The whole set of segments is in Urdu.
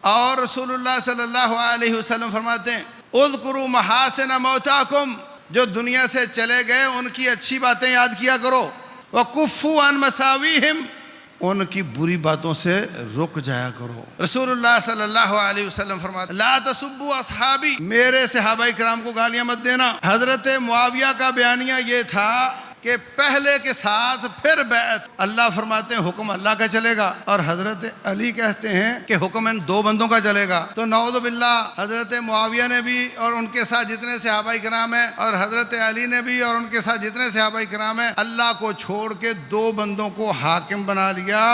اور رسول اللہ صلی اللہ علیہ وسلم فرماتے ہیں اذکروا محاسن موتاکم، جو دنیا سے چلے گئے ان کی اچھی باتیں یاد کیا کرو، وکفوا عن مساویہم، ان کی بری باتوں سے رک جایا کرو۔ رسول اللہ صلی اللہ علیہ وسلم فرماتے ہیں لا تسبوا اصحابی، میرے صحابہ کرام کو گالیاں مت دینا۔ حضرت معاویہ کا بیانیہ یہ تھا کہ پہلے قصاص پھر بیعت۔ اللہ فرماتے ہیں حکم اللہ کا چلے گا، اور حضرت علی کہتے ہیں کہ حکم ان دو بندوں کا چلے گا۔ تو نعوذ باللہ حضرت معاویہ نے بھی اور ان کے ساتھ جتنے صحابہ کرام ہیں، اور حضرت علی نے بھی اور ان کے ساتھ جتنے صحابہ کرام ہیں، اللہ کو چھوڑ کے دو بندوں کو حاکم بنا لیا،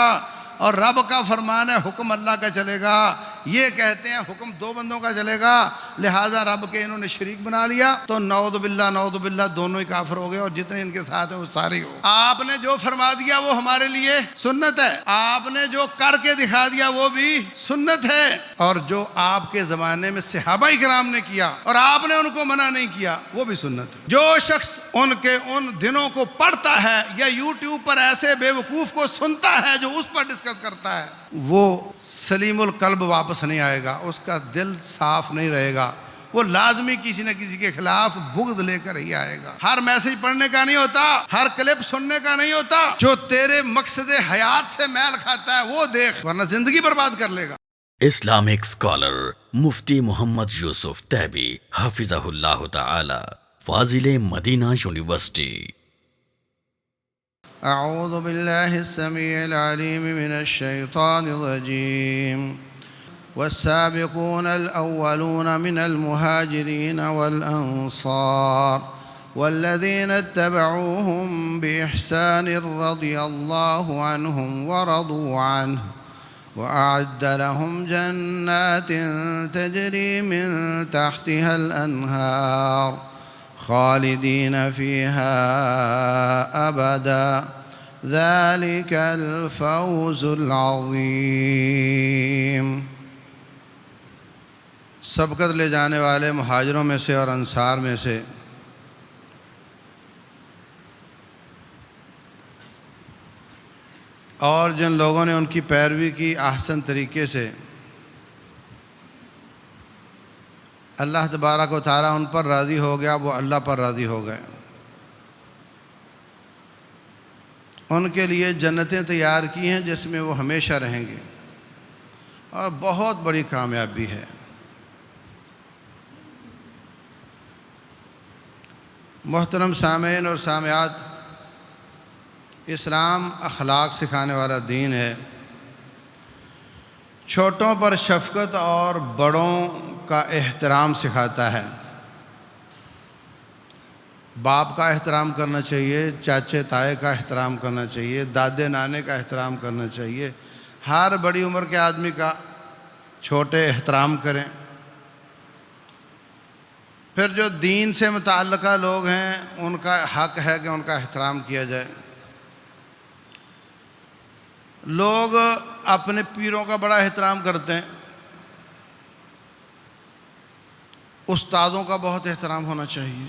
اور رب کا فرمان ہے حکم اللہ کا چلے گا۔ یہ کہتے ہیں حکم دو بندوں کا چلے گا، لہٰذا رب کے انہوں نے شریک بنا لیا، تو نعوذ باللہ دونوں ہی کافر ہو گئے، اور جتنے ان کے ساتھ ہیں وہ سارے ہو۔ آپ نے جو فرما دیا وہ ہمارے لیے سنت ہے، آپ نے جو کر کے دکھا دیا وہ بھی سنت ہے، اور جو آپ کے زمانے میں صحابہ کرام نے کیا اور آپ نے ان کو منع نہیں کیا وہ بھی سنت ہے۔ جو شخص ان کے ان دنوں کو پڑھتا ہے یا یوٹیوب پر ایسے بے وقوف کو سنتا ہے جو اس پر ڈسکس کرتا ہے، وہ سلیم القلب واپس نہیں آئے گا، اس کا دل صاف نہیں رہے گا، وہ لازمی کسی نہ کسی کے خلاف بغض لے کر ہی آئے گا۔ ہر میسج پڑھنے کا نہیں ہوتا، ہر کلپ سننے کا نہیں ہوتا، جو تیرے مقصد حیات سے میل کھاتا ہے وہ دیکھ، ورنہ زندگی برباد کر لے گا۔ اسلامک اسکالر مفتی محمد یوسف تیبی حفظہ اللہ تعالی، فاضل مدینہ یونیورسٹی۔ اعوذ باللہ السمیع العلیم من الشیطان الرجیم، والسابقون الأولون من المهاجرين والأنصار والذين اتبعوهم بإحسان رضي الله عنهم ورضوا عنه وأعد لهم جنات تجري من تحتها الأنهار خالدين فيها أبدا ذلك الفوز العظيم۔ سبقت لے جانے والے مہاجروں میں سے اور انصار میں سے اور جن لوگوں نے ان کی پیروی کی احسن طریقے سے، اللہ تبارک و تعالیٰ ان پر راضی ہو گیا، وہ اللہ پر راضی ہو گئے۔ ان کے لیے جنتیں تیار کی ہیں جس میں وہ ہمیشہ رہیں گے، اور بہت بڑی کامیابی ہے۔ محترم سامعین اور سامعات، اسلام اخلاق سکھانے والا دین ہے، چھوٹوں پر شفقت اور بڑوں کا احترام سکھاتا ہے۔ باپ کا احترام کرنا چاہیے، چاچے تائے کا احترام کرنا چاہیے، دادے نانے کا احترام کرنا چاہیے، ہر بڑی عمر کے آدمی کا چھوٹے احترام کریں۔ پھر جو دین سے متعلقہ لوگ ہیں ان کا حق ہے کہ ان کا احترام کیا جائے۔ لوگ اپنے پیروں کا بڑا احترام کرتے ہیں، استادوں کا بہت احترام ہونا چاہیے۔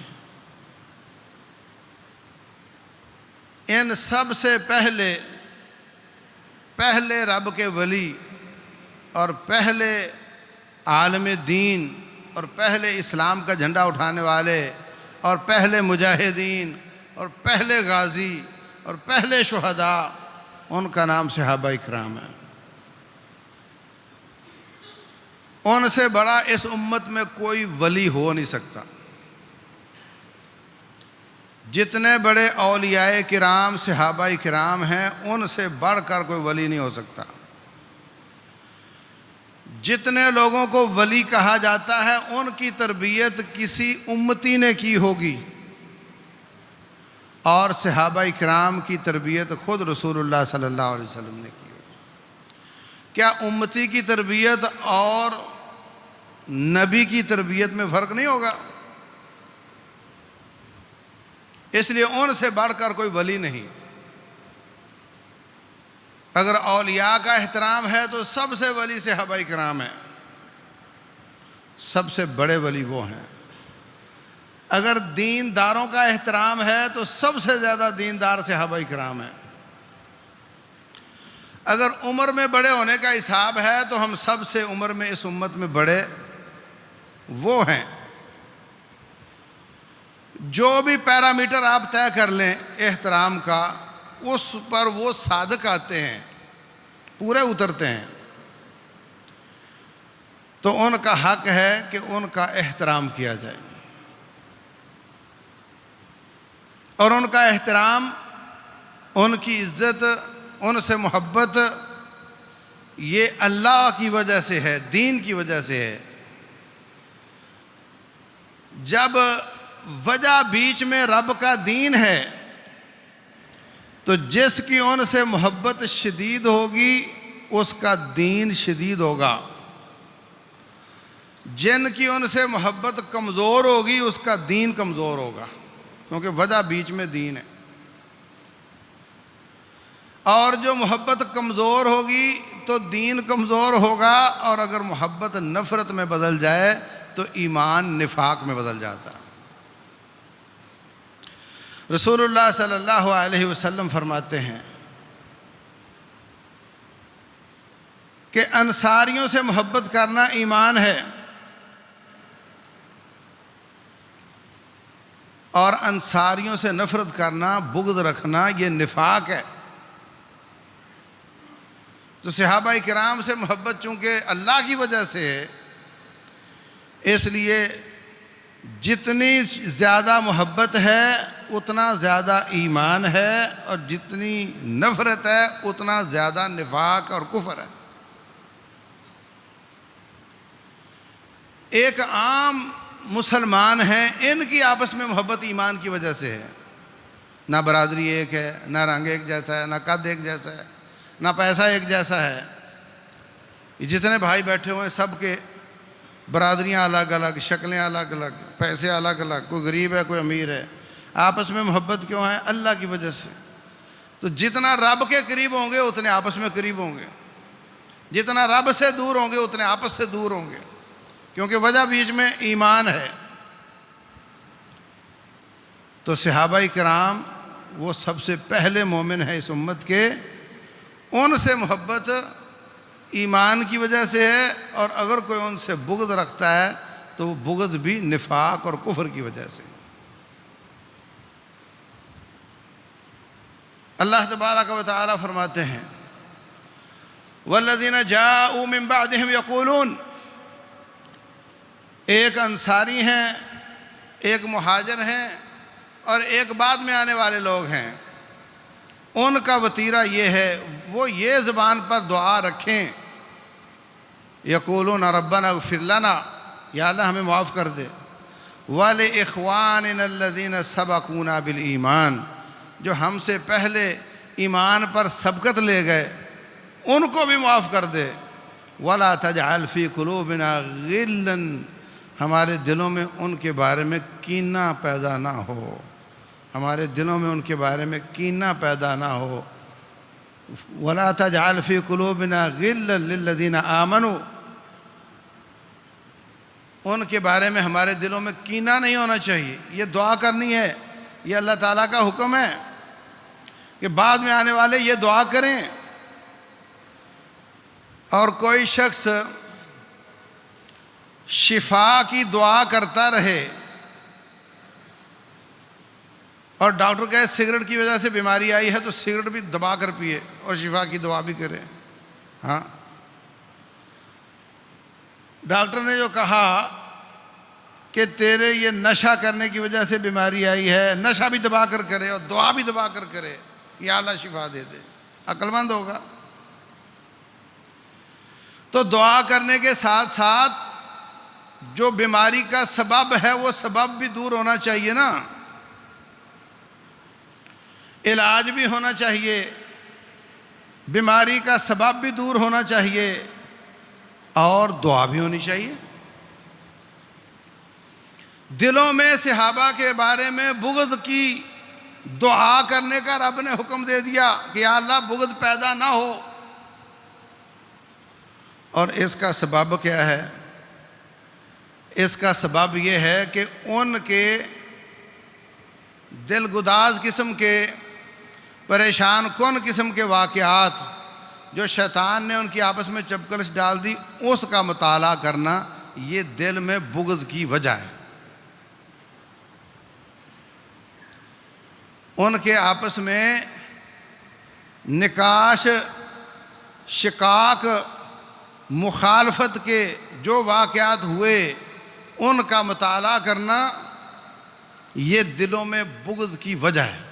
ان سب سے پہلے رب کے ولی اور پہلے عالم دین اور پہلے اسلام کا جھنڈا اٹھانے والے اور پہلے مجاہدین اور پہلے غازی اور پہلے شہداء، ان کا نام صحابہ اکرام ہے۔ ان سے بڑا اس امت میں کوئی ولی ہو نہیں سکتا۔ جتنے بڑے اولیاء کرام صحابہ کرام ہیں ان سے بڑھ کر کوئی ولی نہیں ہو سکتا۔ جتنے لوگوں کو ولی کہا جاتا ہے ان کی تربیت کسی امتی نے کی ہوگی، اور صحابہ کرام کی تربیت خود رسول اللہ صلی اللہ علیہ وسلم نے کی ہوگی۔ کیا امتی کی تربیت اور نبی کی تربیت میں فرق نہیں ہوگا؟ اس لیے ان سے بڑھ کر کوئی ولی نہیں۔ اگر اولیاء کا احترام ہے تو سب سے ولی صحابہ کرام ہیں، سب سے بڑے ولی وہ ہیں۔ اگر دینداروں کا احترام ہے تو سب سے زیادہ دیندار صحابہ کرام ہیں۔ اگر عمر میں بڑے ہونے کا حساب ہے تو ہم سب سے عمر میں اس امت میں بڑے وہ ہیں۔ جو بھی پیرامیٹر آپ طے کر لیں احترام کا، اس پر وہ صادق آتے ہیں، پورے اترتے ہیں، تو ان کا حق ہے کہ ان کا احترام کیا جائے، اور ان کا احترام، ان کی عزت، ان سے محبت یہ اللہ کی وجہ سے ہے، دین کی وجہ سے ہے۔ جب وجہ بیچ میں رب کا دین ہے تو جس کی ان سے محبت شدید ہوگی اس کا دین شدید ہوگا، جن کی ان سے محبت کمزور ہوگی اس کا دین کمزور ہوگا، کیونکہ وجہ بیچ میں دین ہے۔ اور جو محبت کمزور ہوگی تو دین کمزور ہوگا، اور اگر محبت نفرت میں بدل جائے تو ایمان نفاق میں بدل جاتا۔ رسول اللہ صلی اللہ علیہ وسلم فرماتے ہیں کہ انصاریوں سے محبت کرنا ایمان ہے، اور انصاریوں سے نفرت کرنا، بغض رکھنا یہ نفاق ہے۔ تو صحابہ کرام سے محبت چونکہ اللہ کی وجہ سے ہے، اس لیے جتنی زیادہ محبت ہے اتنا زیادہ ایمان ہے، اور جتنی نفرت ہے اتنا زیادہ نفاق اور کفر ہے۔ ایک عام مسلمان ہیں، ان کی آپس میں محبت ایمان کی وجہ سے ہے، نہ برادری ایک ہے، نہ رنگ ایک جیسا ہے، نہ قد ایک جیسا ہے، نہ پیسہ ایک جیسا ہے۔ یہ جتنے بھائی بیٹھے ہوئے ہیں سب کے برادریاں الگ الگ، شکلیں الگ الگ، پیسے الگ الگ، کوئی غریب ہے کوئی امیر ہے، آپس میں محبت کیوں ہے؟ اللہ کی وجہ سے۔ تو جتنا رب کے قریب ہوں گے اتنے آپس میں قریب ہوں گے، جتنا رب سے دور ہوں گے اتنے آپس سے دور ہوں گے، کیونکہ وجہ بیچ میں ایمان ہے۔ تو صحابہ کرام وہ سب سے پہلے مومن ہیں اس امت کے، ان سے محبت ایمان کی وجہ سے ہے، اور اگر کوئی ان سے بغض رکھتا ہے تو وہ بغض بھی نفاق اور کفر کی وجہ سے۔ اللہ تبارک و تعالی فرماتے ہیں والذین جاءوا من بعدہم یقولون، ایک انصاری ہیں، ایک مہاجر ہیں، اور ایک بعد میں آنے والے لوگ ہیں۔ ان کا وتیرہ یہ ہے، وہ یہ زبان پر دعا رکھیں، یقولون ربنا اغفر لنا، یا اللہ ہمیں معاف کر دے، وَلِإِخْوَانِنَا الَّذِينَ سَبَقُونَا بِالْإِيمَانِ، جو ہم سے پہلے ایمان پر سبقت لے گئے ان کو بھی معاف کر دے، وَلَا تَجْعَلْ فِي قُلُوبِنَا غِلًّا، ہمارے دلوں میں ان کے بارے میں کینہ پیدا نہ ہو، ہمارے دلوں میں ان کے بارے میں کینہ پیدا نہ ہو۔ وَلَا تَجْعَلْ فِي قُلُوبِنَا غِلًّا لِلَّذِينَ آمَنُوا، ان کے بارے میں ہمارے دلوں میں کینہ نہیں ہونا چاہیے۔ یہ دعا کرنی ہے، یہ اللہ تعالیٰ کا حکم ہے کہ بعد میں آنے والے یہ دعا کریں۔ اور کوئی شخص شفا کی دعا کرتا رہے اور ڈاکٹر کہے سگریٹ کی وجہ سے بیماری آئی ہے تو سگریٹ بھی دبا کر پیے اور شفا کی دعا بھی کرے، ہاں، ڈاکٹر نے جو کہا کہ تیرے یہ نشہ کرنے کی وجہ سے بیماری آئی ہے، نشہ بھی دبا کر کرے اور دعا بھی دبا کر کرے، یا اللہ شفا دے دے، عقل مند ہوگا۔ تو دعا کرنے کے ساتھ ساتھ جو بیماری کا سبب ہے وہ سبب بھی دور ہونا چاہیے نا، علاج بھی ہونا چاہیے، بیماری کا سبب بھی دور ہونا چاہیے، اور دعا بھی ہونی چاہیے۔ دلوں میں صحابہ کے بارے میں بغض کی دعا کرنے کا رب نے حکم دے دیا کہ یا اللہ بغض پیدا نہ ہو، اور اس کا سبب کیا ہے؟ اس کا سبب یہ ہے کہ ان کے دل گداز قسم کے، پریشان کن قسم کے واقعات جو شیطان نے ان کی آپس میں چپکلش ڈال دی، اس کا مطالعہ کرنا، یہ دل میں بغض کی وجہ ہے۔ ان کے آپس میں نکاش، شقاق، مخالفت کے جو واقعات ہوئے ان کا مطالعہ کرنا، یہ دلوں میں بغض کی وجہ ہے۔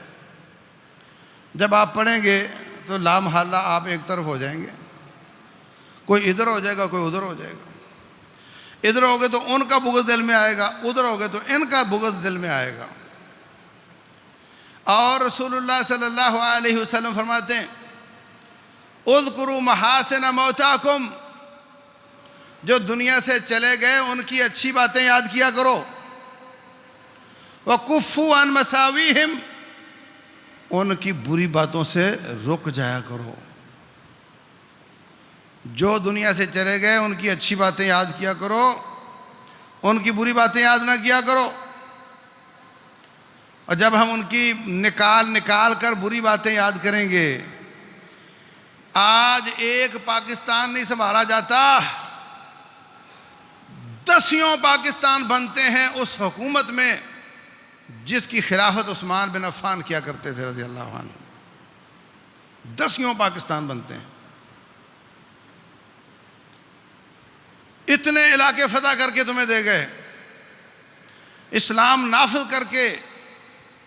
جب آپ پڑھیں گے تو لا محالہ آپ ایک طرف ہو جائیں گے، کوئی ادھر ہو جائے گا، کوئی ادھر ہو جائے گا۔ ادھر ہو گئے تو ان کا بغض دل میں آئے گا، ادھر ہو گئے تو ان کا بغض دل میں آئے گا۔ اور رسول اللہ صلی اللہ علیہ وسلم فرماتے ہیں اذکروا محاسن موتاکم، جو دنیا سے چلے گئے ان کی اچھی باتیں یاد کیا کرو، وَكُفُّوا عَن مَسَاوِيهِمْ، ان کی بری باتوں سے رک جایا کرو۔ جو دنیا سے چلے گئے ان کی اچھی باتیں یاد کیا کرو، ان کی بری باتیں یاد نہ کیا کرو۔ اور جب ہم ان کی نکال کر بری باتیں یاد کریں گے، آج ایک پاکستان نہیں سنبھالا جاتا، 10 پاکستان بنتے ہیں اس حکومت میں جس کی خلافت عثمان بن عفان کیا کرتے تھے رضی اللہ عنہ۔ 10 پاکستان بنتے ہیں۔ اتنے علاقے فتح کر کے تمہیں دے گئے، اسلام نافذ کر کے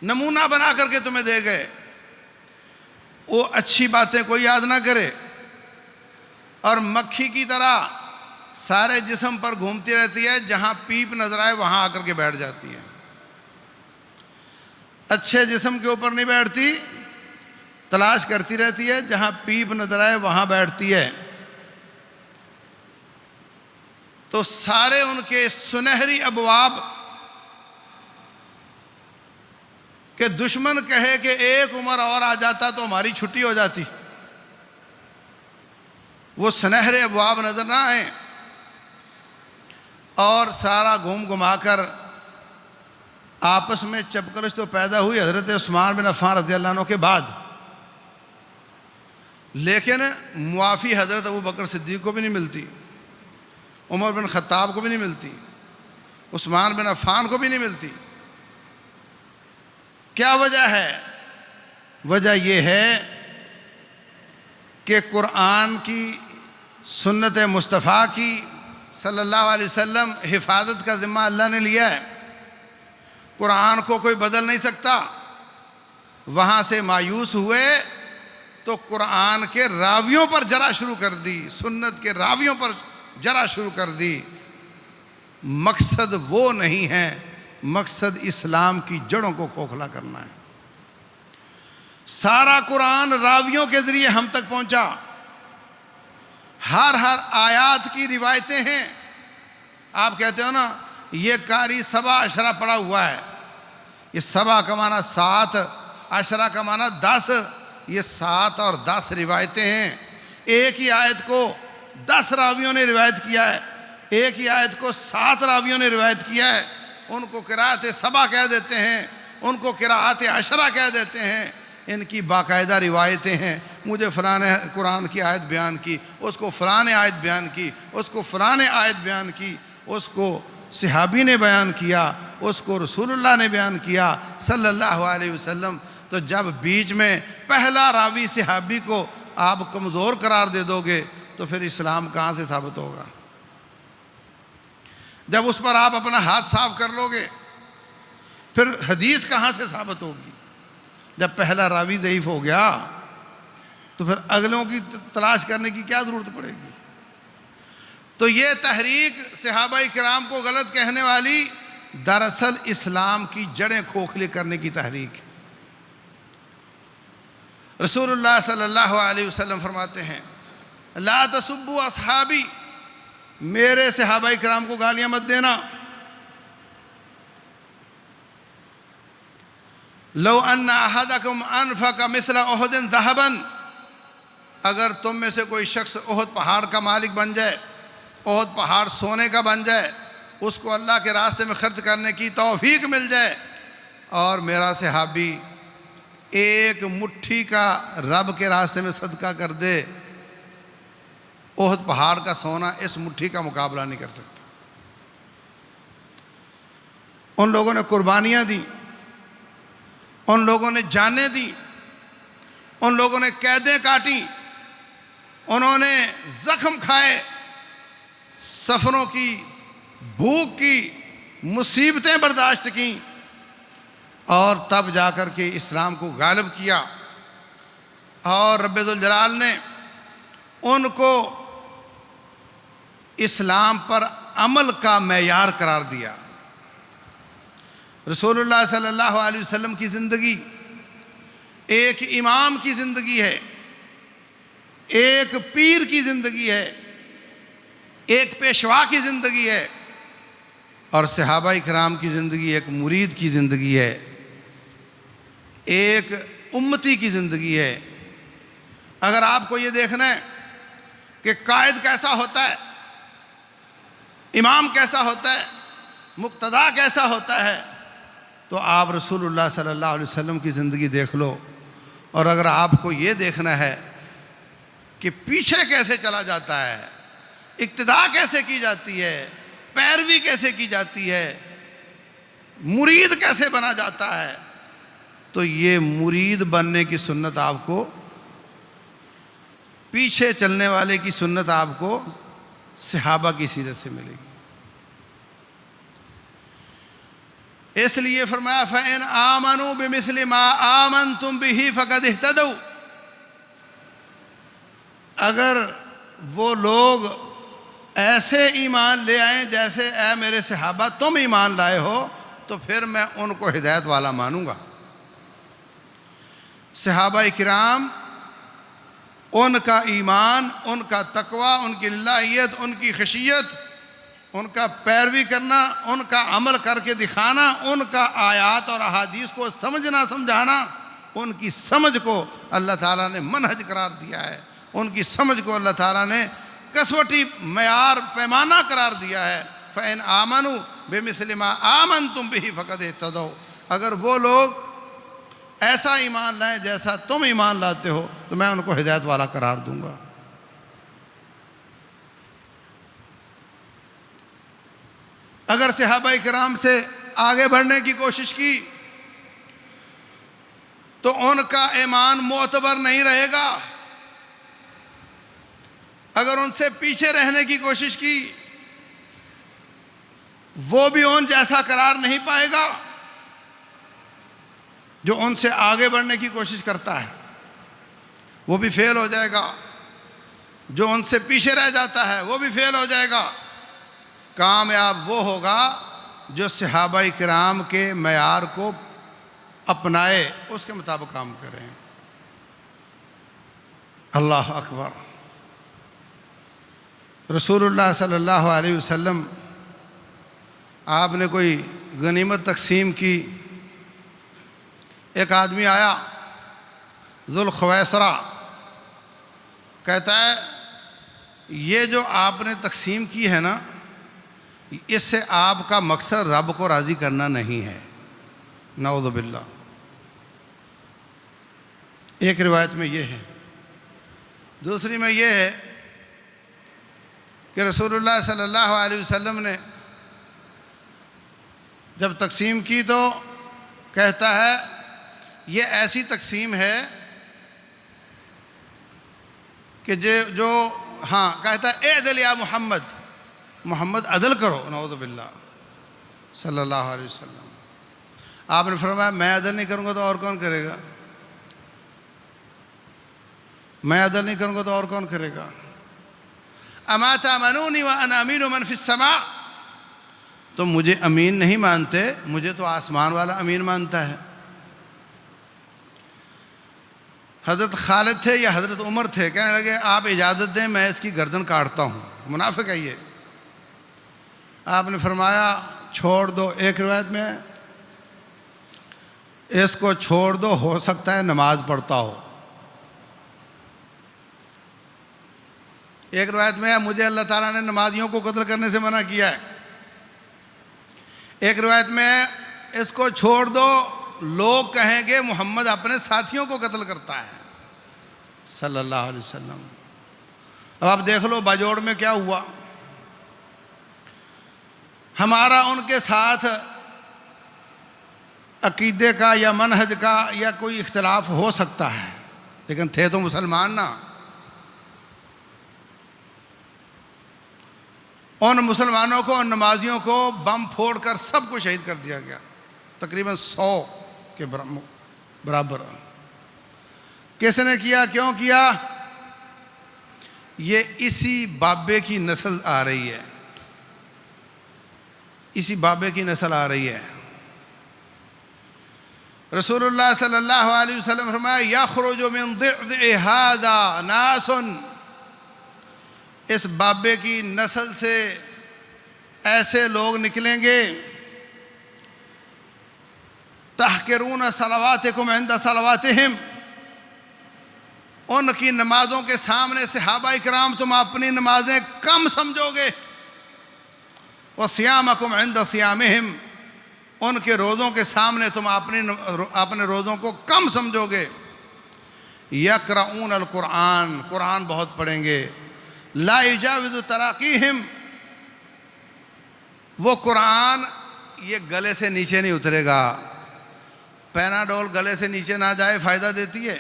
نمونہ بنا کر کے تمہیں دے گئے، وہ اچھی باتیں کوئی یاد نہ کرے اور مکھی کی طرح سارے جسم پر گھومتی رہتی ہے، جہاں پیپ نظر آئے وہاں آ کر کے بیٹھ جاتی ہے۔ اچھے جسم کے اوپر نہیں بیٹھتی، تلاش کرتی رہتی ہے، جہاں پیپ نظر آئے وہاں بیٹھتی ہے۔ تو سارے ان کے سنہری ابواب کہ دشمن کہے کہ ایک عمر اور آ جاتا تو ہماری چھٹی ہو جاتی، وہ سنہرے ابواب نظر نہ آئیں، اور سارا گھوم گھما کر آپس میں چپکلش تو پیدا ہوئی حضرت عثمان بن عفان رضی اللہ عنہ کے بعد، لیکن معافی حضرت ابو بکر صدیق کو بھی نہیں ملتی، عمر بن خطاب کو بھی نہیں ملتی، عثمان بن عفان کو بھی نہیں ملتی۔ کیا وجہ ہے؟ وجہ یہ ہے کہ قرآن کی، سنت مصطفیٰ کی صلی اللہ علیہ وسلم حفاظت کا ذمہ اللہ نے لیا ہے۔ قرآن کو کوئی بدل نہیں سکتا۔ وہاں سے مایوس ہوئے تو قرآن کے راویوں پر جرا شروع کر دی، سنت کے راویوں پر جرا شروع کر دی۔ مقصد وہ نہیں ہے، مقصد اسلام کی جڑوں کو کھوکھلا کرنا ہے۔ سارا قرآن راویوں کے ذریعے ہم تک پہنچا، ہر آیات کی روایتیں ہیں۔ آپ کہتے ہو نا یہ قاری 7 عشرہ پڑھا ہوا ہے، یہ 7 کا معنی 7، عشرہ کا معنی 10، یہ 7 اور 10 روایتیں ہیں۔ ایک ہی آیت کو 10 راویوں نے روایت کیا ہے، ایک ہی آیت کو 7 راویوں نے روایت کیا ہے۔ ان کو قراءت 7 کہہ دیتے ہیں، ان کو قراءت عشرہ کہہ دیتے ہیں۔ ان کی باقاعدہ روایتیں ہیں، مجھے فلاں نے قرآن کی آیت بیان کی، اس کو فلاں نے آیت بیان کی، اس کو فلاں نے آیت بیان کی، اس کو صحابی نے بیان کیا، اس کو رسول اللہ نے بیان کیا صلی اللہ علیہ وسلم۔ تو جب بیچ میں پہلا راوی صحابی کو آپ کمزور قرار دے دو گے تو پھر اسلام کہاں سے ثابت ہوگا؟ جب اس پر آپ اپنا ہاتھ صاف کر لو گے پھر حدیث کہاں سے ثابت ہوگی؟ جب پہلا راوی ضعیف ہو گیا تو پھر اگلوں کی تلاش کرنے کی کیا ضرورت پڑے گی؟ تو یہ تحریک صحابہ کرام کو غلط کہنے والی دراصل اسلام کی جڑیں کھوکھلی کرنے کی تحریک ہے۔ رسول اللہ صلی اللہ علیہ وسلم فرماتے ہیں لا تسبوا اصحابی، میرے صحابہ کرام کو گالیاں مت دینا۔ لو ان احدکم انفق مثل احد ذهبا، اگر تم میں سے کوئی شخص احد پہاڑ کا مالک بن جائے، احد پہاڑ سونے کا بن جائے، اس کو اللہ کے راستے میں خرچ کرنے کی توفیق مل جائے، اور میرا صحابی ایک مٹھی کا رب کے راستے میں صدقہ کر دے، احد پہاڑ کا سونا اس مٹھی کا مقابلہ نہیں کر سکتا۔ ان لوگوں نے قربانیاں دیں، ان لوگوں نے جانیں دیں، ان لوگوں نے قیدیں کاٹیں، انہوں نے زخم کھائے، سفروں کی، بھوک کی، مصیبتیں برداشت کیں، اور تب جا کر کے اسلام کو غالب کیا، اور رب ذوالجلال نے ان کو اسلام پر عمل کا معیار قرار دیا۔ رسول اللہ صلی اللہ علیہ وسلم کی زندگی ایک امام کی زندگی ہے، ایک پیر کی زندگی ہے، ایک پیشوا کی زندگی ہے، اور صحابہ کرام کی زندگی ایک مرید کی زندگی ہے، ایک امتی کی زندگی ہے۔ اگر آپ کو یہ دیکھنا ہے کہ قائد کیسا ہوتا ہے، امام کیسا ہوتا ہے، مقتدا کیسا ہوتا ہے، تو آپ رسول اللہ صلی اللہ علیہ وسلم کی زندگی دیکھ لو۔ اور اگر آپ کو یہ دیکھنا ہے کہ پیچھے کیسے چلا جاتا ہے، اقتداء کیسے کی جاتی ہے، پیروی کیسے کی جاتی ہے، مرید کیسے بنا جاتا ہے، تو یہ مرید بننے کی سنت آپ کو، پیچھے چلنے والے کی سنت آپ کو صحابہ کی سیرت سے ملے گی۔ اس لیے فرمایا فَإِنْ آمَنُوا بِمِثْلِ مَا آمَنْتُمْ بِهِ فَقَدْ اهْتَدَوْا، اگر وہ لوگ ایسے ایمان لے آئیں جیسے اے میرے صحابہ تم ایمان لائے ہو، تو پھر میں ان کو ہدایت والا مانوں گا۔ صحابہ کرام، ان کا ایمان، ان کا تقوی، ان کی للہیت، ان کی خشیت، ان کا پیروی کرنا، ان کا عمل کر کے دکھانا، ان کا آیات اور احادیث کو سمجھنا سمجھانا، ان کی سمجھ کو اللہ تعالیٰ نے منہج قرار دیا ہے، ان کی سمجھ کو اللہ تعالیٰ نے کسوٹی معیار پیمانہ قرار دیا ہے۔ فَإِنْ آمَنُوا بِمِثْلِ مَا آمَنْتُمْ بِهِ فَقَدْ اهْتَدَوْا، اگر وہ لوگ ایسا ایمان لائیں جیسا تم ایمان لاتے ہو تو میں ان کو ہدایت والا قرار دوں گا۔ اگر صحابہ کرام سے آگے بڑھنے کی کوشش کی تو ان کا ایمان معتبر نہیں رہے گا، اگر ان سے پیچھے رہنے کی کوشش کی وہ بھی ان جیسا قرار نہیں پائے گا جو ان سے آگے بڑھنے کی کوشش کرتا ہے، وہ بھی فیل ہو جائے گا، جو ان سے پیچھے رہ جاتا ہے وہ بھی فیل ہو جائے گا۔ کامیاب وہ ہوگا جو صحابہ کرام کے معیار کو اپنائے، اس کے مطابق کام کریں۔ اللہ اکبر۔ رسول اللہ صلی اللہ علیہ وسلم، آپ نے کوئی غنیمت تقسیم کی، ایک آدمی آیا ذوالخویسرہ، کہتا ہے یہ جو آپ نے تقسیم کی ہے نا، اس سے آپ کا مقصد رب کو راضی کرنا نہیں ہے، نعوذ باللہ۔ ایک روایت میں یہ ہے، دوسری میں یہ ہے کہ رسول اللہ صلی اللہ علیہ وسلم نے جب تقسیم کی تو کہتا ہے یہ ایسی تقسیم ہے کہ جو کہتا ہے اعدل یا محمد، محمد عدل کرو، نعوذ باللہ، صلی اللہ علیہ وسلم۔ آپ نے فرمایا میں عدل نہیں کروں گا تو اور کون کرے گا؟ میں عدل نہیں کروں گا تو اور کون کرے گا؟ اما تامنونی وانا امین من فی السماء، تم مجھے امین نہیں مانتے، مجھے تو آسمان والا امین مانتا ہے۔ حضرت خالد تھے یا حضرت عمر تھے، کہنے لگے آپ اجازت دیں میں اس کی گردن کاٹتا ہوں، منافق ہے یہ۔ آپ نے فرمایا چھوڑ دو، ایک روایت میں اس کو چھوڑ دو، ہو سکتا ہے نماز پڑھتا ہو، ایک روایت میں مجھے اللہ تعالیٰ نے نمازیوں کو قتل کرنے سے منع کیا ہے، ایک روایت میں اس کو چھوڑ دو، لوگ کہیں گے محمد اپنے ساتھیوں کو قتل کرتا ہے، صلی اللہ علیہ وسلم۔ اب آپ دیکھ لو باجوڑ میں کیا ہوا. ہمارا ان کے ساتھ عقیدے کا یا منہج کا یا کوئی اختلاف ہو سکتا ہے، لیکن تھے تو مسلمان نا. ان مسلمانوں کو، ان نمازیوں کو بم پھوڑ کر سب کو شہید کر دیا گیا، تقریباً 100 کے برابر. کس نے کیا؟ کیوں کیا؟ یہ اسی بابے کی نسل آ رہی ہے، اسی بابے کی نسل آ رہی ہے. رسول اللہ صلی اللہ علیہ وسلم فرمایا یخرج من ضعضع ھذا ناس، اس بابے کی نسل سے ایسے لوگ نکلیں گے تحقرون صلواتکم عند صلواتہم، ان کی نمازوں کے سامنے صحابہ کرام تم اپنی نمازیں کم سمجھو گے. وصیامکم عند صیامہم، ان کے روزوں کے سامنے تم اپنے روزوں کو کم سمجھو گے. یقرؤون القرآن، قرآن بہت پڑھیں گے. لا یجاوز تراقیہم، وہ قرآن یہ گلے سے نیچے نہیں اترے گا. پیناڈول گلے سے نیچے نہ جائے فائدہ دیتی ہے.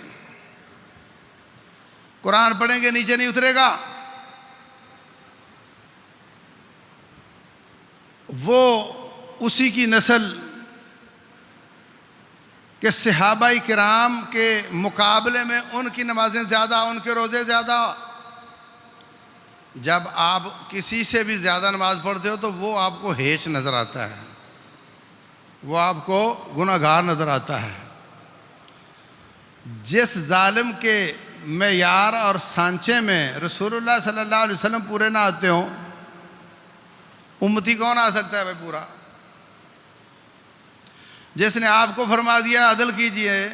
قرآن پڑھیں گے نیچے نہیں اترے گا. وہ اسی کی نسل کہ صحابہ کرام کے مقابلے میں ان کی نمازیں زیادہ، ان کے روزے زیادہ. جب آپ کسی سے بھی زیادہ نماز پڑھتے ہو تو وہ آپ کو ہیچ نظر آتا ہے، وہ آپ کو گناہ گار نظر آتا ہے. جس ظالم کے معیار اور سانچے میں رسول اللہ صلی اللہ علیہ وسلم پورے نہ آتے ہوں، امتی کون آ سکتا ہے بھائی پورا؟ جس نے آپ کو فرما دیا عدل کیجئے،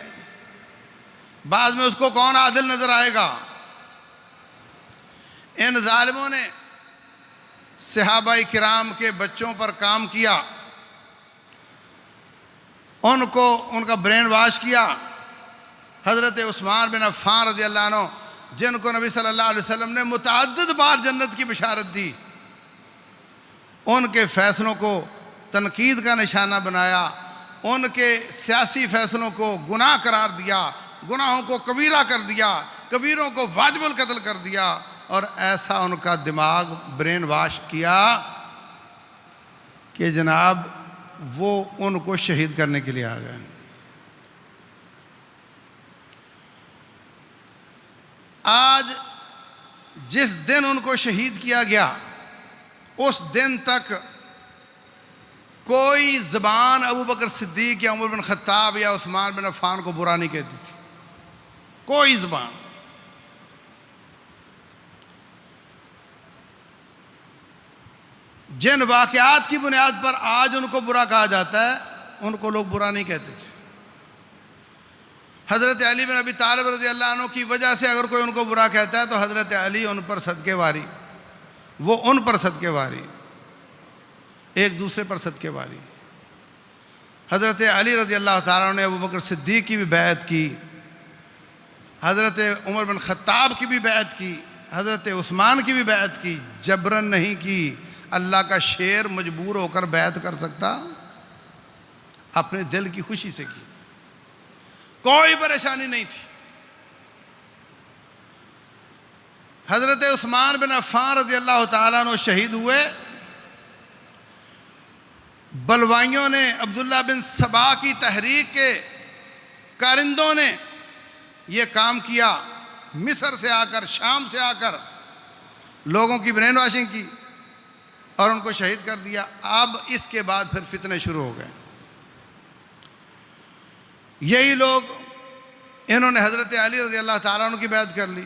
بعد میں اس کو کون عادل نظر آئے گا؟ ان ظالموں نے صحابہ کرام کے بچوں پر کام کیا، ان کا برین واش کیا. حضرت عثمان بن عفان رضی اللہ عنہ، جن کو نبی صلی اللہ علیہ وسلم نے متعدد بار جنت کی بشارت دی، ان کے فیصلوں کو تنقید کا نشانہ بنایا، ان کے سیاسی فیصلوں کو گناہ قرار دیا، گناہوں کو کبیرہ کر دیا، کبیروں کو واجب القتل کر دیا، اور ایسا ان کا دماغ برین واش کیا کہ جناب وہ ان کو شہید کرنے کے لیے آ گئے. آج جس دن ان کو شہید کیا گیا، اس دن تک کوئی زبان ابو بکر صدیق یا عمر بن خطاب یا عثمان بن عفان کو برا نہیں کہتی تھی، کوئی زبان. جن واقعات کی بنیاد پر آج ان کو برا کہا جاتا ہے، ان کو لوگ برا نہیں کہتے تھے. حضرت علی بن ابی طالب رضی اللہ عنہ کی وجہ سے اگر کوئی ان کو برا کہتا ہے تو حضرت علی ان پر صدقے واری، وہ ان پر صدقے واری، ایک دوسرے پر صدقے واری. حضرت علی رضی اللہ تعالیٰ عنہ نے ابو بکر صدیق کی بھی بیعت کی، حضرت عمر بن خطاب کی بھی بیعت کی، حضرت عثمان کی بھی بیعت کی. جبرن نہیں کی. اللہ کا شیر مجبور ہو کر بیعت کر سکتا؟ اپنے دل کی خوشی سے کی، کوئی پریشانی نہیں تھی. حضرت عثمان بن عفان رضی اللہ تعالیٰ عنہ شہید ہوئے. بلوائیوں نے، عبداللہ بن سبا کی تحریک کے کارندوں نے یہ کام کیا، مصر سے آ کر، شام سے آ کر لوگوں کی برین واشنگ کی اور ان کو شہید کر دیا. اب اس کے بعد پھر فتنے شروع ہو گئے. یہی لوگ، انہوں نے حضرت علی رضی اللہ تعالیٰ عنہ کی بیعت کر لی.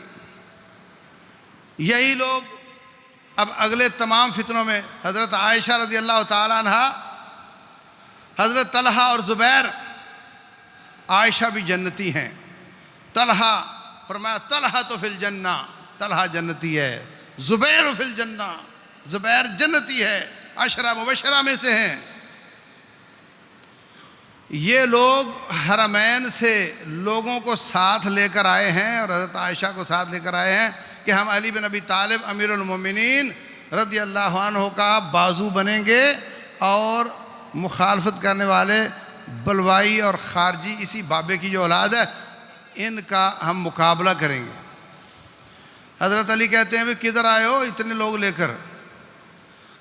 یہی لوگ اب اگلے تمام فتنوں میں، حضرت عائشہ رضی اللہ تعالیٰ عنہ، حضرت طلحہ اور زبیر، عائشہ بھی جنتی ہیں. طلحہ فرمایا طلحہ تو فی الجنہ، طلحہ جنتی ہے. زبیر فی الجنہ، زبیر جنتی ہے، عشرہ مبشرہ میں سے ہیں. یہ لوگ حرمین سے لوگوں کو ساتھ لے کر آئے ہیں اور حضرت عائشہ کو ساتھ لے کر آئے ہیں کہ ہم علی بن ابی طالب امیر المومنین رضی اللہ عنہ کا بازو بنیں گے اور مخالفت کرنے والے بلوائی اور خارجی اسی بابے کی جو اولاد ہے ان کا ہم مقابلہ کریں گے۔ حضرت علی کہتے ہیں بھی کدھر آئے ہو اتنے لوگ لے کر؟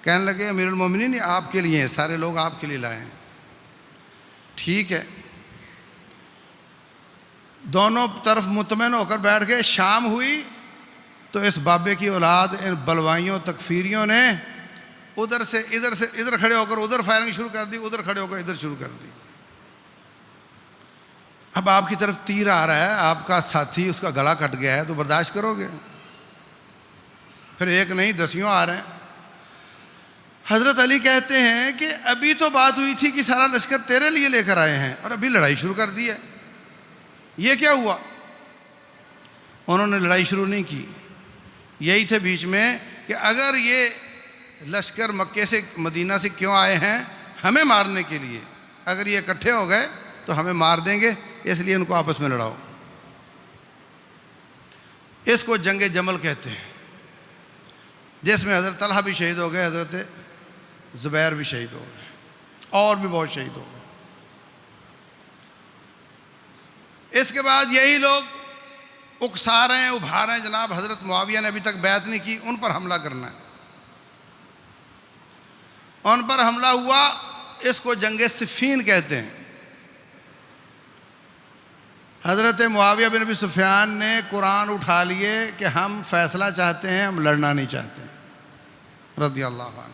کہنے لگے امیر المومنین یہ آپ کے لیے ہیں، سارے لوگ آپ کے لیے لائے ہیں۔ ٹھیک ہے، دونوں طرف مطمئن ہو کر بیٹھ گئے۔ شام ہوئی تو اس بابے کی اولاد ان بلوائیوں تکفیریوں نے ادھر سے ادھر کھڑے ہو کر ادھر فائرنگ شروع کر دی، ادھر کھڑے ہو کر ادھر شروع کر دی۔ اب آپ کی طرف تیر آ رہا ہے، آپ کا ساتھی اس کا گلا کٹ گیا ہے تو برداشت کرو گے؟ پھر ایک نہیں دسیوں آ رہے ہیں۔ حضرت علی کہتے ہیں کہ ابھی تو بات ہوئی تھی کہ سارا لشکر تیرے لیے لے کر آئے ہیں اور ابھی لڑائی شروع کر دی ہے، یہ کیا ہوا؟ انہوں نے لڑائی شروع نہیں کی، یہی تھے بیچ میں کہ اگر یہ لشکر مکے سے مدینہ سے کیوں آئے ہیں؟ ہمیں مارنے کے لیے۔ اگر یہ اکٹھے ہو گئے تو ہمیں مار دیں گے، اس لیے ان کو آپس میں لڑاؤ۔ اس کو جنگ جمل کہتے ہیں، جس میں حضرت طلحہ بھی شہید ہو گئے، حضرت زبیر بھی شہید ہو گئے، اور بھی بہت شہید ہو گئے۔ اس کے بعد یہی لوگ اکسا رہے ہیں، ابھار رہے ہیں، جناب حضرت معاویہ نے ابھی تک بیعت نہیں کی، ان پر حملہ کرنا ہے۔ ان پر حملہ ہوا، اس کو جنگ صفین کہتے ہیں۔ حضرت معاویہ بن ابی سفیان نے قرآن اٹھا لیے کہ ہم فیصلہ چاہتے ہیں، ہم لڑنا نہیں چاہتے، رضی اللہ عنہ۔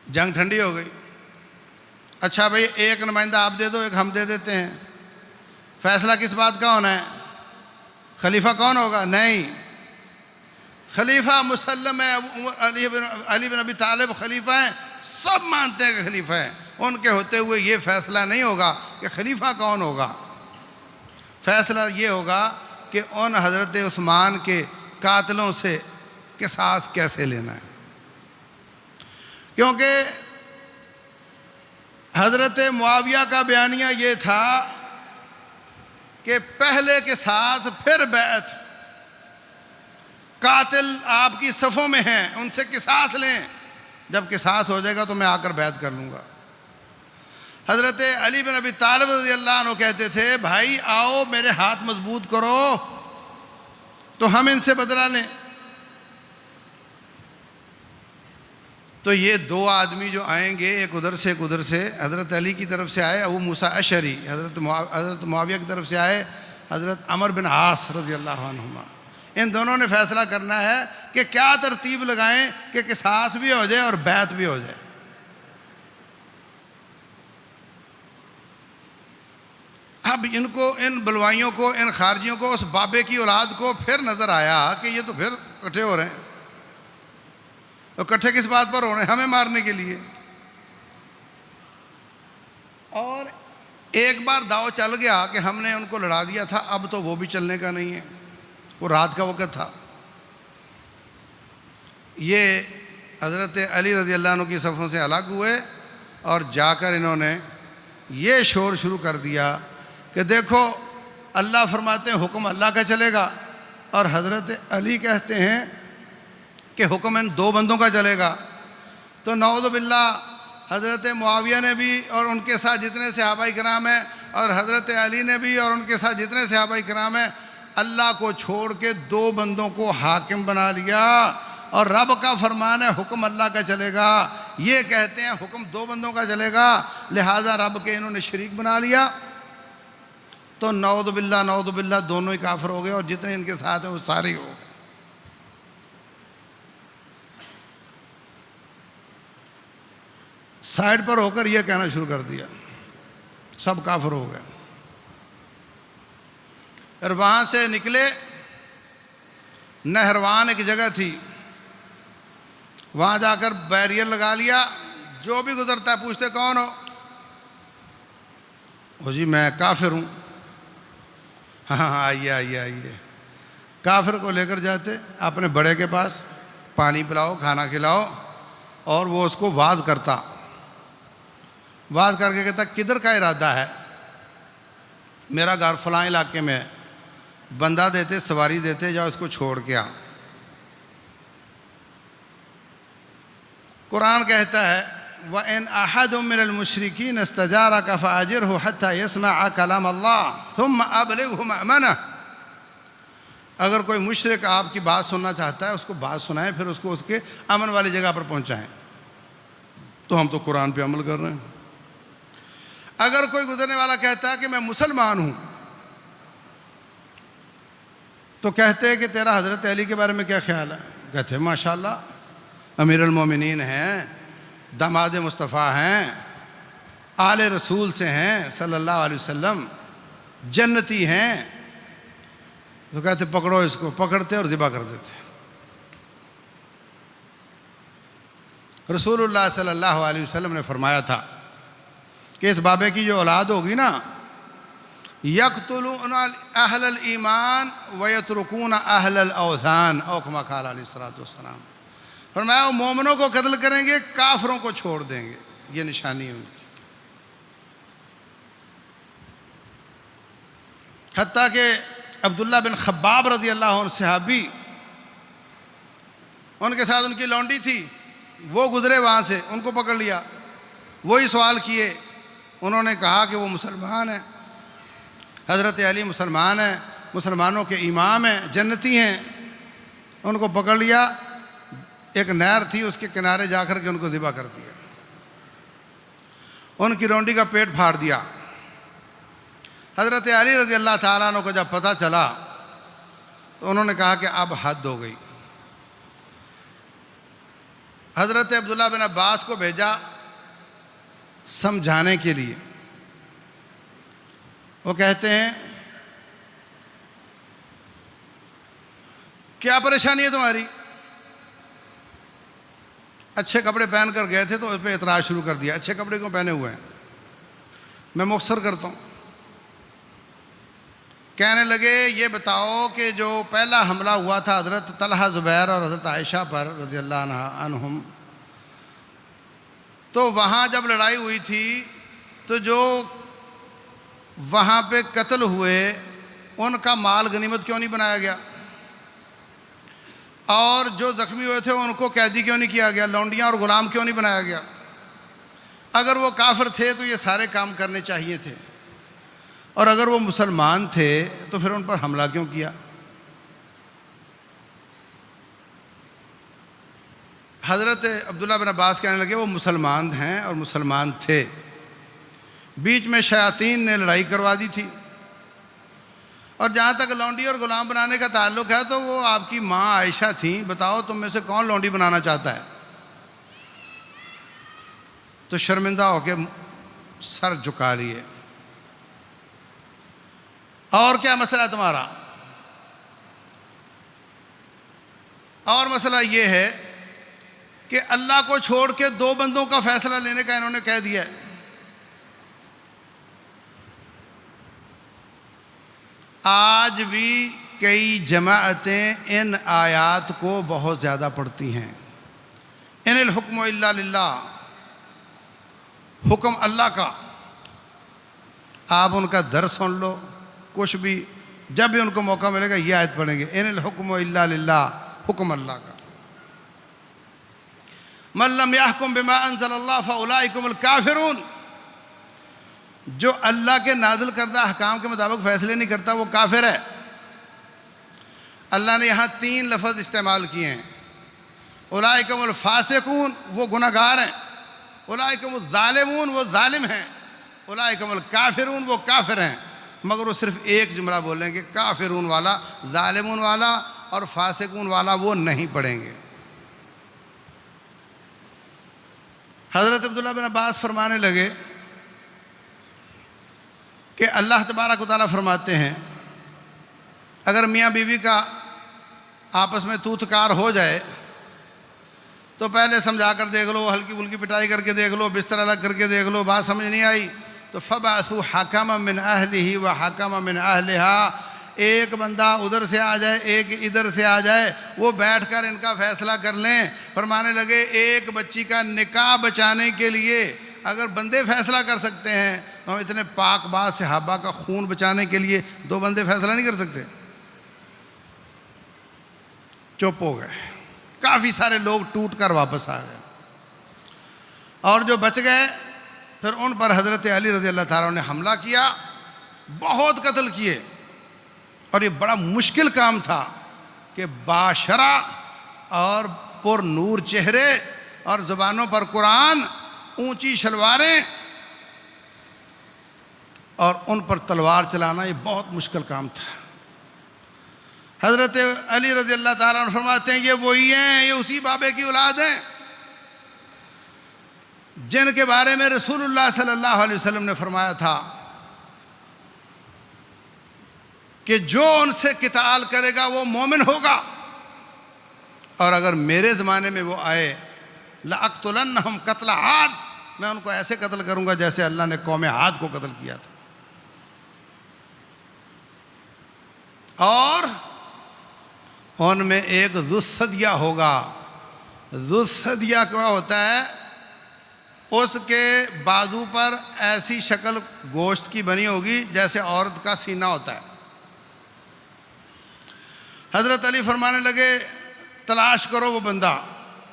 جنگ ٹھنڈی ہو گئی۔ اچھا بھئی ایک نمائندہ آپ دے دو، ایک ہم دے دیتے ہیں، فیصلہ کس بات کا ہونا ہے؟ خلیفہ کون ہوگا؟ نہیں، خلیفہ مسلم ہے، علی بن ابی طالب خلیفہ ہیں، سب مانتے ہیں کہ خلیفہ ہیں۔ ان کے ہوتے ہوئے یہ فیصلہ نہیں ہوگا کہ خلیفہ کون ہوگا، فیصلہ یہ ہوگا کہ ان حضرت عثمان کے قاتلوں سے قصاص کیسے لینا ہے۔ کیونکہ حضرت معاویہ کا بیانیہ یہ تھا کہ پہلے قصاص پھر بیعت، قاتل آپ کی صفوں میں ہیں، ان سے قصاص لیں، جب قصاص ہو جائے گا تو میں آ کر بیعت کر لوں گا۔ حضرت علی بن ابی طالب رضی اللہ عنہ کہتے تھے بھائی آؤ میرے ہاتھ مضبوط کرو تو ہم ان سے بدلہ لیں۔ تو یہ دو آدمی جو آئیں گے، ایک ادھر سے ایک ادھر سے، حضرت علی کی طرف سے آئے ابو موسیٰ اشعری، حضرت معاویہ کی طرف سے آئے حضرت عمر بن عاص رضی اللہ عنہما۔ ان دونوں نے فیصلہ کرنا ہے کہ کیا ترتیب لگائیں کہ قصاص بھی ہو جائے اور بیعت بھی ہو جائے۔ اب ان بلوائیوں کو، ان خارجیوں کو، اس بابے کی اولاد کو پھر نظر آیا کہ یہ تو پھر اکٹھے ہو رہے ہیں، اور اکٹھے کس بات پر ہو رہے ہیں؟ ہمیں مارنے کے لیے۔ اور ایک بار داؤ چل گیا کہ ہم نے ان کو لڑا دیا تھا، اب تو وہ بھی چلنے کا نہیں ہے، وہ رات کا وقت تھا۔ یہ حضرت علی رضی اللہ عنہ کی صفوں سے الگ ہوئے اور جا کر انہوں نے یہ شور شروع کر دیا کہ دیکھو اللہ فرماتے ہیں حکم اللہ کا چلے گا، اور حضرت علی کہتے ہیں کہ حکم ان دو بندوں کا چلے گا۔ تو نعوذ باللہ حضرت معاویہ نے بھی اور ان کے ساتھ جتنے صحابہ کرام ہیں، اور حضرت علی نے بھی اور ان کے ساتھ جتنے صحابہ کرام ہیں، اللہ کو چھوڑ کے دو بندوں کو حاکم بنا لیا، اور رب کا فرمان ہے حکم اللہ کا چلے گا، یہ کہتے ہیں حکم دو بندوں کا چلے گا، لہٰذا رب کے انہوں نے شریک بنا لیا۔ تو نعوذ باللہ دونوں ہی کافر ہو گئے، اور جتنے ان کے ساتھ ہیں وہ سارے ہی ہو گئے۔ سائڈ پر ہو کر یہ کہنا شروع کر دیا سب کافر ہو گئے۔ اور وہاں سے نکلے، نہروان ایک جگہ تھی، وہاں جا کر بیریئر لگا لیا، جو بھی گزرتا ہے پوچھتے کون ہو؟ وہ جی میں کافر ہوں۔ ہاں آئیے۔ کافر کو لے کر جاتے اپنے بڑے کے پاس، پانی پلاؤ، کھانا کھلاؤ، اور وہ اس کو واعظ کرتا، واعظ کر کے کہتا کدھر کا ارادہ ہے؟ میرا گھر فلاں علاقے میں ہے۔ بندہ دیتے، سواری دیتے، جاؤ اس کو چھوڑ کے آ۔ قرآن کہتا ہے وَإِنْ أَحَدٌ مِّنَ الْمُشْرِكِينَ اسْتَجَارَكَ فَأَجِرْهُ حَتَّى يَسْمَعَ كَلَامَ اللَّهِ ثُمَّ أَبْلِغْهُ مَأْمَنَهُ۔ اگر کوئی مشرک آپ کی بات سننا چاہتا ہے، اس کو بات سنائیں، پھر اس کو اس کے امن والی جگہ پر پہنچائیں۔ تو ہم تو قرآن پہ عمل کر رہے ہیں۔ اگر کوئی گزرنے والا کہتا ہے کہ میں مسلمان ہوں، تو کہتے ہیں کہ تیرا حضرت علی کے بارے میں کیا خیال ہے؟ کہتے ہیں ماشاءاللہ امیر المومنین ہیں، داماد مصطفیٰ ہیں، آل رسول سے ہیں صلی اللہ علیہ وسلم، جنتی ہیں۔ تو کہتے پکڑو اس کو، پکڑتے اور ذبح کر دیتے۔ رسول اللہ صلی اللہ علیہ وسلم نے فرمایا تھا کہ اس بابے کی جو اولاد ہوگی نا، یقتلون اہل الایمان ویترکون اہل الاوثان، او کما قال علیہ الصلوۃ والسلام۔ فرمایا وہ مومنوں کو قتل کریں گے، کافروں کو چھوڑ دیں گے، یہ نشانی ہے ان کی۔ حتیٰ کہ عبداللہ بن خباب رضی اللہ عنہ صحابی، ان کے ساتھ ان کی لونڈی تھی، وہ گزرے وہاں سے، ان کو پکڑ لیا، وہی سوال کیے، انہوں نے کہا کہ وہ مسلمان ہیں، حضرت علی مسلمان ہیں، مسلمانوں کے امام ہیں، جنتی ہیں۔ ان کو پکڑ لیا، ایک نہر تھی اس کے کنارے جا کر کے ان کو ذبح کر دیا، ان کی رونڈی کا پیٹ پھاڑ دیا۔ حضرت علی رضی اللہ تعالیٰ عنہ کو جب پتہ چلا تو انہوں نے کہا کہ اب حد ہو گئی۔ حضرت عبداللہ بن عباس کو بھیجا سمجھانے کے لیے۔ وہ کہتے ہیں کیا پریشانی ہے تمہاری؟ اچھے کپڑے پہن کر گئے تھے تو اس پہ اعتراض شروع کر دیا، اچھے کپڑے کیوں پہنے ہوئے ہیں؟ میں مختصر کرتا ہوں۔ کہنے لگے یہ بتاؤ کہ جو پہلا حملہ ہوا تھا حضرت طلحہ زبیر اور حضرت عائشہ پر رضی اللہ عنہم، تو وہاں جب لڑائی ہوئی تھی تو جو وہاں پہ قتل ہوئے ان کا مال غنیمت کیوں نہیں بنایا گیا؟ اور جو زخمی ہوئے تھے ان کو قیدی کیوں نہیں کیا گیا؟ لونڈیاں اور غلام کیوں نہیں بنایا گیا؟ اگر وہ کافر تھے تو یہ سارے کام کرنے چاہیے تھے، اور اگر وہ مسلمان تھے تو پھر ان پر حملہ کیوں کیا؟ حضرت عبداللہ بن عباس کہنے لگے وہ مسلمان ہیں اور مسلمان تھے، بیچ میں شیاطین نے لڑائی کروا دی تھی، اور جہاں تک لونڈی اور غلام بنانے کا تعلق ہے تو وہ آپ کی ماں عائشہ تھیں، بتاؤ تم میں سے کون لونڈی بنانا چاہتا ہے؟ تو شرمندہ ہو کے سر جھکا لیے۔ اور کیا مسئلہ ہے تمہارا؟ اور مسئلہ یہ ہے کہ اللہ کو چھوڑ کے دو بندوں کا فیصلہ لینے کا انہوں نے کہہ دیا ہے۔ آج بھی کئی جماعتیں ان آیات کو بہت زیادہ پڑھتی ہیں۔ ان الحکم الا للہ، حکم اللہ کا۔ آپ ان کا درس سن لو، کچھ بھی جب بھی ان کو موقع ملے گا یہ آیت پڑھیں گے، ان الحکم الا للہ، حکم اللہ کا۔ من لم يحکم بما انزل اللہ فاولئک هم الکافرون، جو اللہ کے نازل کردہ احکام کے مطابق فیصلے نہیں کرتا وہ کافر ہے۔ اللہ نے یہاں 3 لفظ استعمال کیے ہیں، اولئک هم الفاسقون، وہ گناہ گار ہیں، اولئک هم الظالمون، وہ ظالم ہیں، اولئک هم الکافرون، وہ کافر ہیں، مگر وہ صرف ایک جملہ بولیں گے، کافرون والا، ظالمون والا اور فاسقون والا وہ نہیں پڑھیں گے۔ حضرت عبداللہ بن عباس فرمانے لگے کہ اللہ تبارک و تعالیٰ فرماتے ہیں اگر میاں بیوی کا آپس میں تو تکار ہو جائے تو پہلے سمجھا کر دیکھ لو، ہلکی پھلکی پٹائی کر کے دیکھ لو، بستر الگ کر کے دیکھ لو، بات سمجھ نہیں آئی تو فَبَعْثُوا حَكَمًا مِّنْ أَهْلِهِ وَحَكَمًا مِّنْ أَهْلِهَا، ایک بندہ ادھر سے آ جائے ایک ادھر سے آ جائے، وہ بیٹھ کر ان کا فیصلہ کر لیں۔ فرمانے لگے ایک بچی کا نکاح بچانے کے لیے اگر بندے فیصلہ کر سکتے ہیں تو ہم اتنے پاک باز صحابہ کا خون بچانے کے لیے 2 بندے فیصلہ نہیں کر سکتے؟ چپ ہو گئے، کافی سارے لوگ ٹوٹ کر واپس آ گئے، اور جو بچ گئے پھر ان پر حضرت علی رضی اللہ تعالیٰ نے حملہ کیا، بہت قتل کیے، اور یہ بڑا مشکل کام تھا کہ باشرہ اور پر نور چہرے اور زبانوں پر قرآن، اونچی شلواریں اور ان پر تلوار چلانا، یہ بہت مشکل کام تھا۔ حضرت علی رضی اللہ تعالیٰ عنہ فرماتے ہیں یہ وہی ہیں، یہ اسی بابے کی اولاد ہیں جن کے بارے میں رسول اللہ صلی اللہ علیہ وسلم نے فرمایا تھا کہ جو ان سے قتال کرے گا وہ مومن ہوگا، اور اگر میرے زمانے میں وہ آئے لَأَقْتُلَنَّهُمْ قَتْلَ عَادٍ، میں ان کو ایسے قتل کروں گا جیسے اللہ نے قوم عاد کو قتل کیا تھا۔ اور ان میں ایک ذو الثدیہ ہوگا۔ ذو الثدیہ کیا ہوتا ہے؟ اس کے بازو پر ایسی شکل گوشت کی بنی ہوگی جیسے عورت کا سینہ ہوتا ہے۔ حضرت علی فرمانے لگے تلاش کرو وہ بندہ،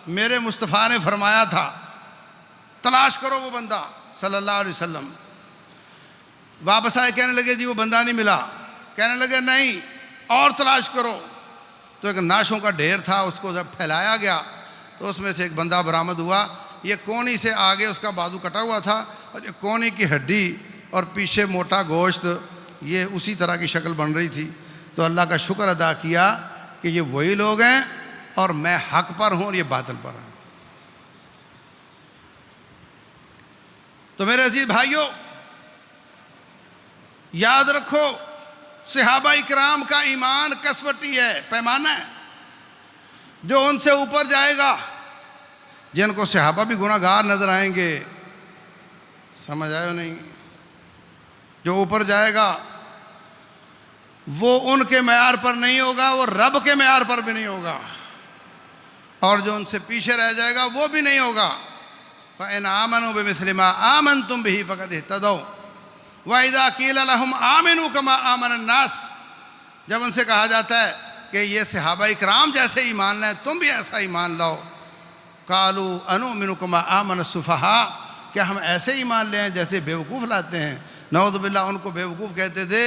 میرے مصطفیٰ نے فرمایا تھا تلاش کرو وہ بندہ صلی اللہ علیہ وسلم۔ واپس آئے، کہنے لگے جی وہ بندہ نہیں ملا، کہنے لگے نہیں اور تلاش کرو، تو ایک ناشوں کا ڈھیر تھا، اس کو جب پھیلایا گیا تو اس میں سے ایک بندہ برآمد ہوا، یہ کونی سے آگے اس کا بازو کٹا ہوا تھا، اور یہ کونی کی ہڈی اور پیچھے موٹا گوشت، یہ اسی طرح کی شکل بن رہی تھی۔ تو اللہ کا شکر ادا کیا کہ یہ وہی لوگ ہیں اور میں حق پر ہوں اور یہ باطل پر ہیں۔ تو میرے عزیز بھائیوں، یاد رکھو صحابہ اکرام کا ایمان کسوٹی ہے، پیمانہ ہے، جو ان سے اوپر جائے گا، جن کو صحابہ بھی گناہ گار نظر آئیں گے، سمجھ آئے ہو نہیں، جو اوپر جائے گا وہ ان کے معیار پر نہیں ہوگا، وہ رب کے معیار پر بھی نہیں ہوگا، اور جو ان سے پیچھے رہ جائے گا وہ بھی نہیں ہوگا۔ فَإِنْ آمَنُوا بِمِثْلِ مَا آمَنْتُمْ بِهِ فَقَدِ اهْتَدَوْا وَإِذَا قِيلَ لَهُمْ آمِنُوا كَمَا آمَنَ النَّاسِ، جب ان سے کہا جاتا ہے کہ یہ صحابہ اکرام جیسے ایمان لائیں، تم بھی ایسا ایمان لاؤ، قَالُوا أَنُؤْمِنُ كَمَا آمَنَ السُّفَهَاءُ، کیا ہم ایسے ایمان لیں جیسے بیوقوف لاتے ہیں؟ نعوذ باللہ، ان کو بیوقوف کہتے تھے۔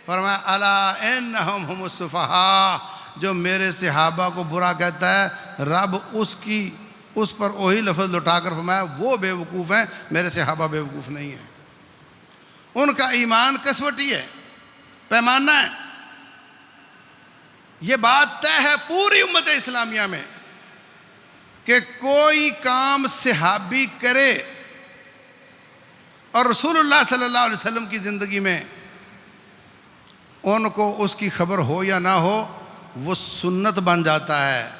فرمایا الا انہم ہم السفہاء، جو میرے صحابہ کو برا کہتا ہے رب اس پر وہی لفظ لٹا کر فرمایا وہ بیوقوف ہیں، میرے صحابہ بیوقوف نہیں ہیں۔ ان کا ایمان کسوٹی ہے، پیمانہ ہے۔ یہ بات طے ہے پوری امت اسلامیہ میں کہ کوئی کام صحابی کرے اور رسول اللہ صلی اللہ علیہ وسلم کی زندگی میں ان کو اس کی خبر ہو یا نہ ہو، وہ سنت بن جاتا ہے۔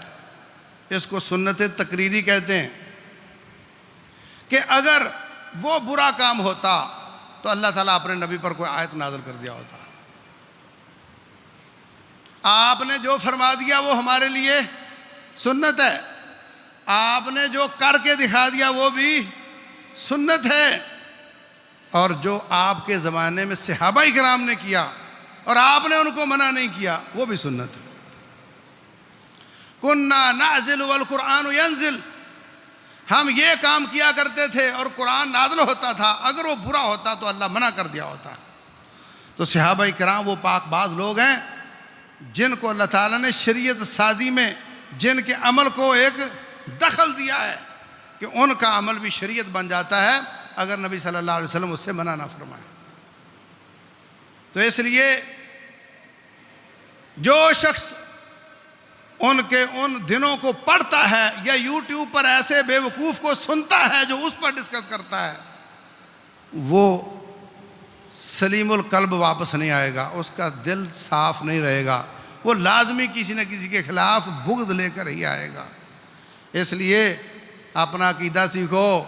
اس کو سنت تقریری کہتے ہیں کہ اگر وہ برا کام ہوتا تو اللہ تعالیٰ اپنے نبی پر کوئی آیت نازل کر دیا ہوتا۔ آپ نے جو فرما دیا وہ ہمارے لیے سنت ہے، آپ نے جو کر کے دکھا دیا وہ بھی سنت ہے، اور جو آپ کے زمانے میں صحابہ اکرام نے کیا اور آپ نے ان کو منع نہیں کیا وہ بھی سنت ہے۔ کُنَّا نَعْزِلُ وَالْقُرْآنُ يَنزِلُ، ہم یہ کام کیا کرتے تھے اور قرآن نازل ہوتا تھا، اگر وہ برا ہوتا تو اللہ منع کر دیا ہوتا۔ تو صحابہ اکرام وہ پاک باز لوگ ہیں جن کو اللہ تعالیٰ نے شریعت سازی میں جن کے عمل کو ایک دخل دیا ہے کہ ان کا عمل بھی شریعت بن جاتا ہے اگر نبی صلی اللہ علیہ وسلم اس سے منع نہ فرمائے۔ تو اس لیے جو شخص ان کے ان دنوں کو پڑھتا ہے یا یوٹیوب پر ایسے بے وقوف کو سنتا ہے جو اس پر ڈسکس کرتا ہے، وہ سلیم القلب واپس نہیں آئے گا، اس کا دل صاف نہیں رہے گا، وہ لازمی کسی نہ کسی کے خلاف بغض لے کر ہی آئے گا۔ اس لیے اپنا عقیدہ سیکھو،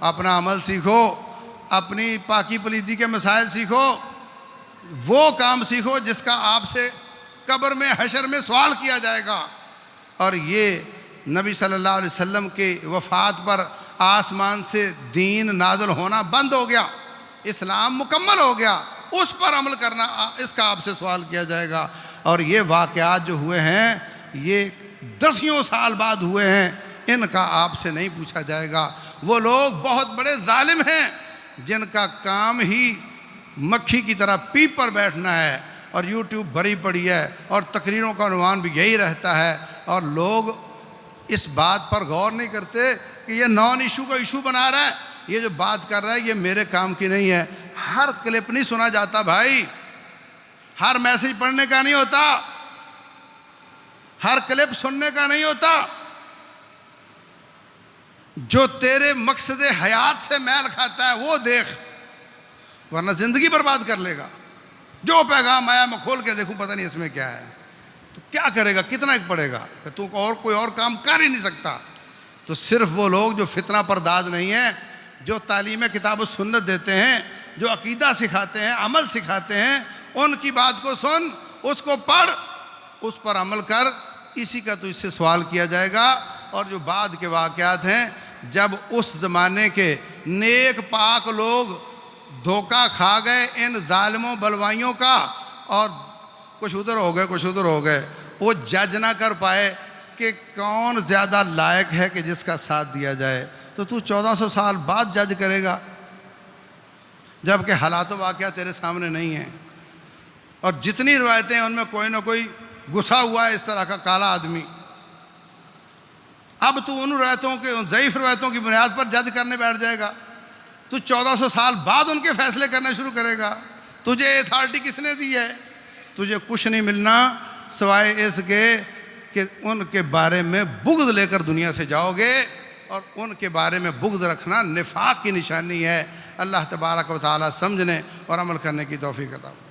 اپنا عمل سیکھو، اپنی پاکی پلیدی کے مسائل سیکھو، وہ کام سیکھو جس کا آپ سے قبر میں حشر میں سوال کیا جائے گا۔ اور یہ نبی صلی اللہ علیہ وسلم کے وفات پر آسمان سے دین نازل ہونا بند ہو گیا، اسلام مکمل ہو گیا، اس پر عمل کرنا اس کا آپ سے سوال کیا جائے گا۔ اور یہ واقعات جو ہوئے ہیں یہ 10 سال بعد ہوئے ہیں، ان کا آپ سے نہیں پوچھا جائے گا۔ وہ لوگ بہت بڑے ظالم ہیں جن کا کام ہی مکھی کی طرح پیپ پر بیٹھنا ہے، اور یوٹیوب بھری پڑی ہے، اور تقریروں کا عنوان بھی یہی رہتا ہے، اور لوگ اس بات پر غور نہیں کرتے کہ یہ نان ایشو کا ایشو بنا رہا ہے، یہ جو بات کر رہا ہے یہ میرے کام کی نہیں ہے۔ ہر کلپ نہیں سنا جاتا بھائی، ہر میسج پڑھنے کا نہیں ہوتا، ہر کلپ سننے کا نہیں ہوتا۔ جو تیرے مقصد حیات سے میل کھاتا ہے وہ دیکھ، ورنہ زندگی برباد کر لے گا۔ جو پیغام آیا میں کھول کے دیکھوں پتہ نہیں اس میں کیا ہے، تو کیا کرے گا، کتنا ایک پڑے گا، کہ تو اور کوئی اور کام کر ہی نہیں سکتا۔ تو صرف وہ لوگ جو فتنہ پرداز نہیں ہیں، جو تعلیم کتاب و سنت دیتے ہیں، جو عقیدہ سکھاتے ہیں، عمل سکھاتے ہیں، ان کی بات کو سن، اس کو پڑھ، اس پر عمل کر، اسی کا تو اس سے سوال کیا جائے گا۔ اور جو بعد کے واقعات ہیں، جب اس زمانے کے نیک پاک لوگ دھوکہ کھا گئے ان ظالموں بلوائیوں کا، اور کچھ ادھر ہو گئے کچھ ادھر ہو گئے، وہ جج نہ کر پائے کہ کون زیادہ لائق ہے کہ جس کا ساتھ دیا جائے، تو 1400 سال بعد جج کرے گا، جبکہ حالات و واقعہ تیرے سامنے نہیں ہیں۔ اور جتنی روایتیں ہیں ان میں کوئی نہ کوئی گھسا ہوا ہے اس طرح کا کالا آدمی۔ اب تو ان روایتوں کے، ان ضعیف روایتوں کی بنیاد پر جج کرنے بیٹھ جائے گا، تو 1400 سال بعد ان کے فیصلے کرنا شروع کرے گا۔ تجھے اتھارٹی کس نے دی ہے؟ تجھے کچھ نہیں ملنا سوائے اس کے کہ ان کے بارے میں بغض لے کر دنیا سے جاؤ گے، اور ان کے بارے میں بغض رکھنا نفاق کی نشانی ہے۔ اللہ تبارک و تعالی سمجھنے اور عمل کرنے کی توفیق عطا فرمائے۔